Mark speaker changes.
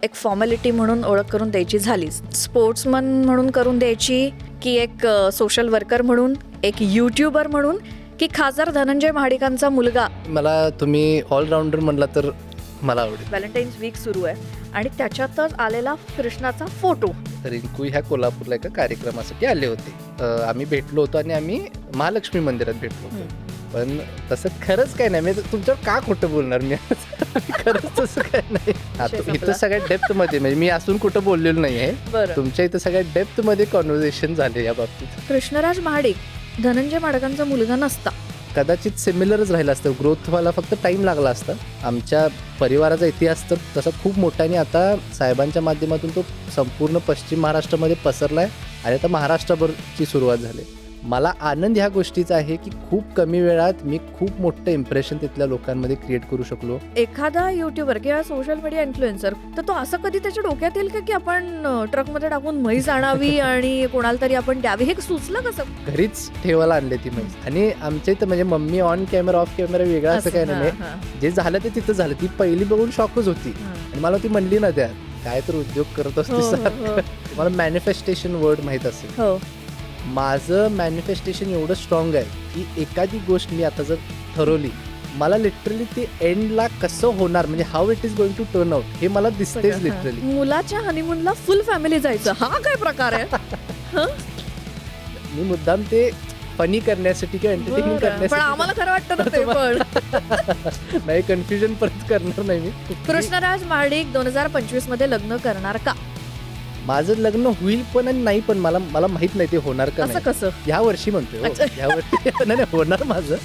Speaker 1: एक फॉर्मॅलिटी म्हणून ओळख करून द्यायची झालीच, स्पोर्ट्समन म्हणून करून द्यायची, की एक सोशल वर्कर म्हणून, एक यूट्यूबर म्हणून, की खासदार धनंजय महाडिकांचा मुलगा.
Speaker 2: मला तुम्ही ऑलराऊंडर म्हणला तर मला आवडेल.
Speaker 1: व्हॅलेंटाईन्स वीक सुरू आहे आणि त्याच्यातच आलेला कृष्णाचा फोटो.
Speaker 2: रिंकू ह्या कोल्हापूरला एका कार्यक्रमासाठी आले होते. आम्ही भेटलो होतो आणि आम्ही महालक्ष्मी मंदिरात भेटलो होतो. पण तसं खरंच काय नाही, मी तुमच्यावर का खोटं बोलणार मी खरंच तसं काय नाही. आता इथं सगळ्या डेप्थमध्ये, म्हणजे मी असून कुठं बोललेलो नाही आहे, तुमच्या इथं सगळ्या डेप्थमध्ये कॉन्व्हर्सेशन झाले या बाबतीत.
Speaker 1: कृष्णराज महाडिक धनंजय महाडिकांचा मुलगा नसता,
Speaker 2: कदाचित सिमिलरच राहिलं असतं, ग्रोथ व्हायला फक्त टाईम लागला असता. आमच्या परिवाराचा इतिहास तर तसा खूप मोठा, आणि आता साहेबांच्या माध्यमातून तो संपूर्ण पश्चिम महाराष्ट्रामध्ये पसरला आहे आणि आता महाराष्ट्रभरची सुरुवात झाली. मला आनंद ह्या गोष्टीचा आहे की खूप कमी वेळात मी खूप मोठं इम्प्रेशन तिथल्या लोकांमध्ये क्रिएट करू शकलो.
Speaker 1: एखादा युट्यूबर किंवा सोशल मीडिया इन्फ्लुएन्सर तर तो असं कधी त्याच्या डोक्यात येईल का की आपण ट्रकमध्ये टाकून म्हैस आणावी आणि कोणाला तरी आपण द्यावी, हे सुचलं कसं?
Speaker 2: घरीच ठेवायला आणले ती म्हैस. आणि आमच्या इथं म्हणजे mummy on camera off camera वेगळा असं काय नाही, जे झालं ते तिथं झालं. ती पहिली बघून शॉकच होती आणि मला ती म्हणली ना, त्या काय तर उद्योग करत असते सारखं. मला मॅनिफेस्टेशन वर्ड माहित असेल. माझं मॅनिफेस्टेशन एवढं स्ट्रॉंग आहे की एखादी गोष्ट मी आता जर ठरवली, मला लिटरली ते एंडला कसं होणार, म्हणजे how it is going to turn out हे मला दिसतेच लिटरली.
Speaker 1: मुलाच्या हनीमूनला फुल फॅमिली जायचं, हा काय प्रकार आहे?
Speaker 2: मी मुद्दाम ते फनी करण्यासाठी किंवा एंटरटेनिंग
Speaker 1: पण
Speaker 2: करण्यासाठी,
Speaker 1: आम्हाला खरं वाटतं ना ते पण.
Speaker 2: नाही, कन्फ्युजन परत करणार नाही मी.
Speaker 1: कृष्णराज महाडिक 2025 मध्ये लग्न करणार का?
Speaker 2: माझं लग्न होईल पण आणि नाही पण, मला माहित नाही ते होणार का
Speaker 1: असं
Speaker 2: नाही.
Speaker 1: कसं?
Speaker 2: ह्या वर्षी म्हणतोय, ह्या वर्षी नाही होणार माझं.